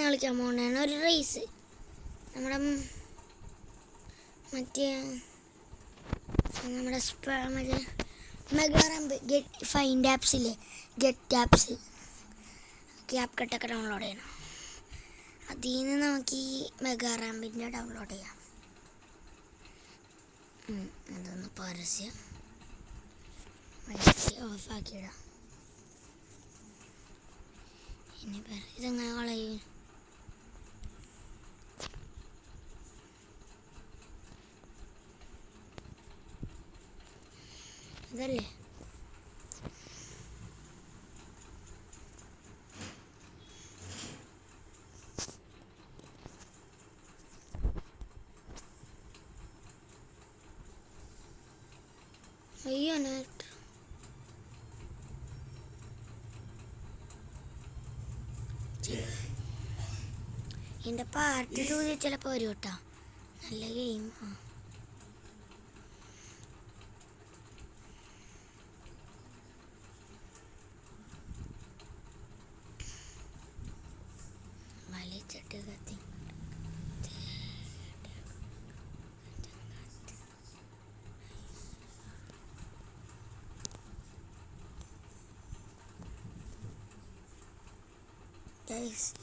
കളിക്കാൻ പോകണതാണ് ഒരു റേസ്. നമ്മുടെ മറ്റേ മെഗാറാമ്പ് ഫൈൻഡ് ആപ്സില്ലേ, ഗെറ്റ് ആപ്സ്, ക്യാപ് കട്ടൊക്കെ ഡൗൺലോഡ് ചെയ്യണം. അതിൽ നിന്ന് നമുക്ക് ഈ മെഗാറാമ്പിൻ്റെ ഡൗൺലോഡ് ചെയ്യാം. അതൊന്ന് പരസ്യം ഓഫാക്കിയിടാം. ഇനി ഇതെങ്ങനെ കളയും? ഇതല്ലേ അയ്യോ നെറ്റ്. എൻ്റെ പാർട്ടി 2 ചിലപ്പോൾ വരും കേട്ടോ. നല്ല ഗെയിം. വലിച്ചിട്ട് കത്തി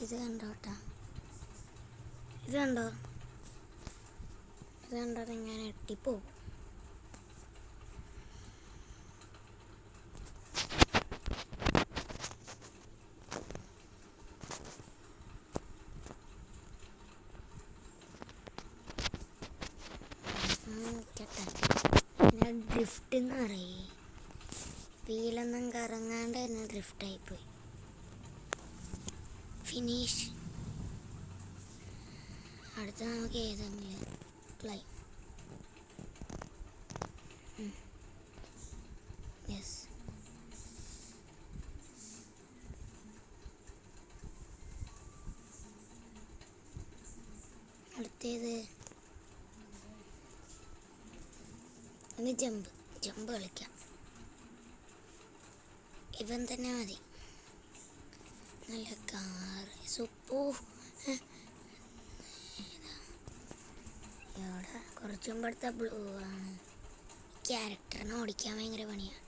ഇത് കണ്ടോ കേട്ടോ, ഇത് കണ്ടോ, ഇങ്ങനെ എട്ടിപ്പോകും. പിന്നെ ഡ്രിഫ്റ്റ് എന്ന് പറയും, വീലൊന്നും കറങ്ങാണ്ട് തന്നെ ഡ്രിഫ്റ്റായിപ്പോയി. ഫിനിഷ്. അടുത്ത നമുക്ക് ഏതെങ്കിലും ക്ലൈം. യെസ്. അടുത്തേത് ഇനി ജമ്പ് കളിക്കാം. ഇവൻ തന്നെ മതി. നല്ല കാർ സൂപ്പോ. ഇവിടെ കുറച്ച് മുമ്പടുത്ത ബ്ലൂ ആണ്. ക്യാരക്ടറിനെ ഓടിക്കാൻ ഭയങ്കര പണിയാണ്.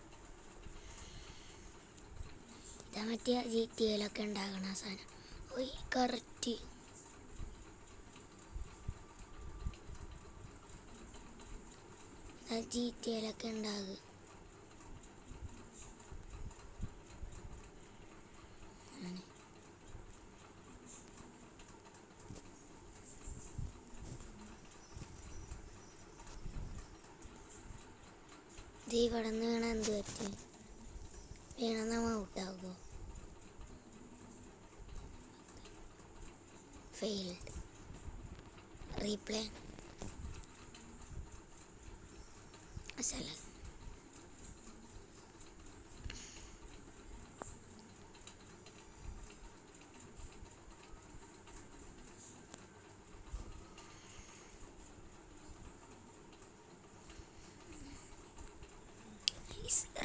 ഇതാ മറ്റേ GTA ഉണ്ടാകണ സാധനം. ഓയ് കറക്റ്റ്. GTA ഉണ്ടാകുക. ഇത് ഇവിടെ നിന്ന് വീണ എന്ത് പറ്റി? വീണ നമ്മൾ ഔട്ടാകുമോ? ഫെയിൽഡ്. റീപ്ലേ. അസല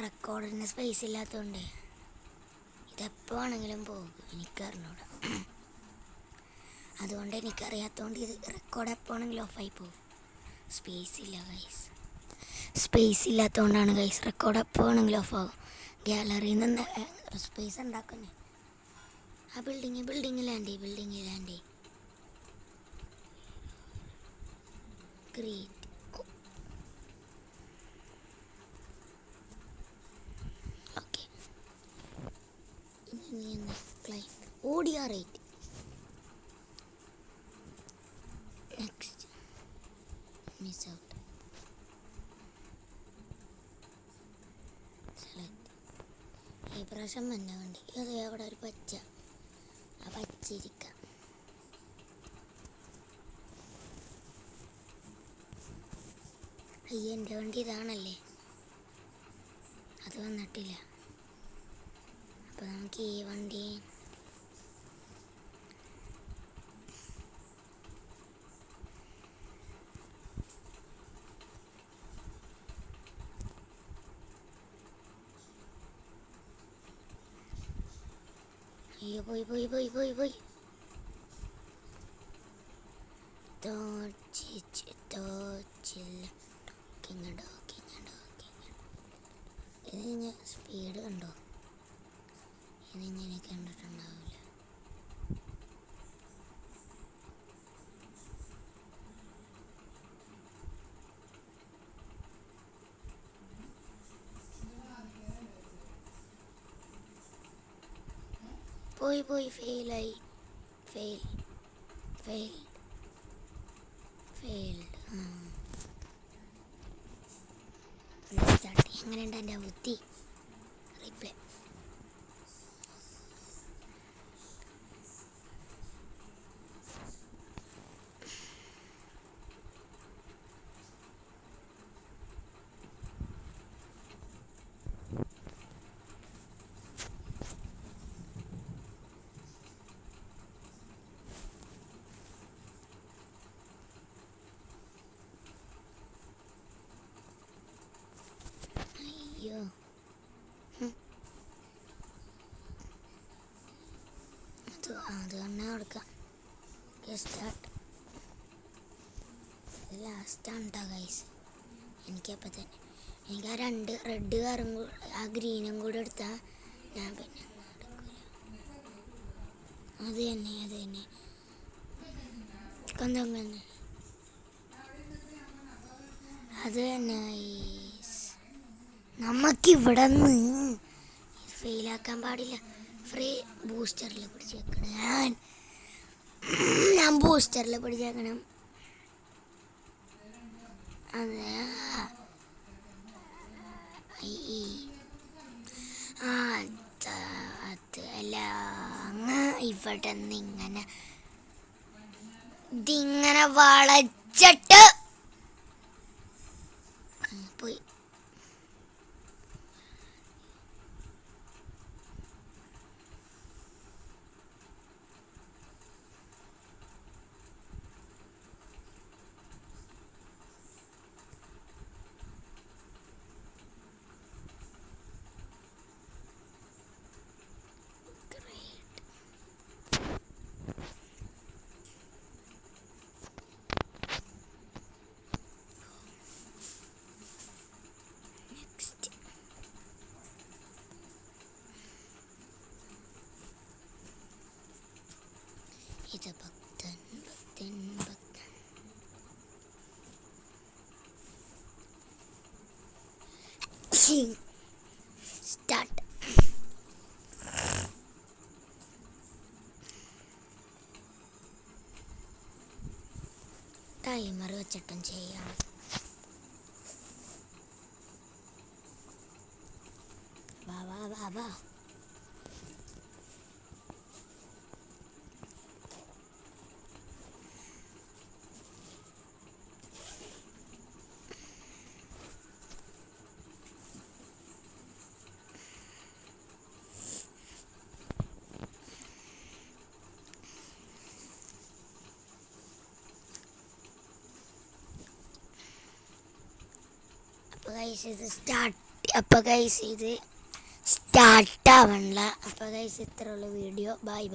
റെക്കോർഡിന് സ്പേസ് ഇല്ലാത്തതുകൊണ്ട് ഇതെപ്പോൾ ആണെങ്കിലും പോകും. എനിക്കറിഞ്ഞൂടാ. അതുകൊണ്ട് എനിക്കറിയാത്തതുകൊണ്ട് ഇത് റെക്കോർഡ് എപ്പോൾ ആണെങ്കിലും ഓഫായി പോകും. സ്പേസ് ഇല്ല ഗൈസ്. സ്പേസ് ഇല്ലാത്തതുകൊണ്ടാണ് ഗൈസ്. റെക്കോർഡ് എപ്പോൾ ആണെങ്കിലും ഓഫാകും. ഗാലറിയിൽ നിന്ന് സ്പേസ് ഉണ്ടാക്കുന്നേ. ആ ബിൽഡിങ് ലാൻഡ്. ഗ്രേറ്റ്. ഓക്കെ, ഇനി climb ഓഡിയ rate. Next miss out. ഈ പ്രാവശ്യം മഞ്ഞ വണ്ടി. അത് അവിടെ ഒരു പച്ച. ആ പച്ചിരിക്കാം. അയ്യ, എൻ്റെ വണ്ടി ഇതാണല്ലേ. അത് വന്നിട്ടില്ല. അപ്പോൾ നമുക്ക് ഈ വണ്ടി അയ്യോ പോയി. തോച്ചില്ല ഇതിന് സ്പീഡ് കണ്ടോ? ഇതിങ്ങനെ കണ്ടിട്ടുണ്ടാവില്ല. പോയി ഫെയിലായി. ഫെയിൽഡ്. എങ്ങനെയുണ്ട് എൻ്റെ ബുദ്ധി? റീപ്ലേ. അയ്യോ, അത് തന്നെ കൊടുക്കാം. സ്റ്റാർട്ട്. ഇത് ലാസ്റ്റാണ് കേട്ടോ ഗൈസ്. എനിക്കപ്പോൾ തന്നെ എനിക്ക് ആ 2 റെഡ് കാറും ആ ഗ്രീനും കൂടെ എടുത്താൽ ഞാൻ പിന്നെ എടുക്കില്ല. അത് തന്നെ കൊന്തങ്ങനെ അത് തന്നെ നമുക്കിവിടെ നിന്ന് ഫെയിലാക്കാൻ പാടില്ല. ഫ്രീ ബൂസ്റ്ററിൽ പിടിച്ച് വെക്കണം. ഞാൻ ബൂസ്റ്ററിൽ പിടിച്ച് വെക്കണം. അതെ അത് അല്ല, അങ്ങ് ഇവിടെ നിന്ന് ഇതിങ്ങനെ വളച്ചിട്ട് പോയി. ഇത് ഭക്തൻ. സ്റ്റാർട്ട്. ടൈമർ വെച്ചിട്ടും ചെയ്യാം. വാ. അപ്പോൾ ഗൈസ് ഇത് സ്റ്റാർട്ട് ആവണില്ല. അപ്പോൾ ഗൈസ് ഇത്രയുള്ള വീഡിയോ. ബൈ.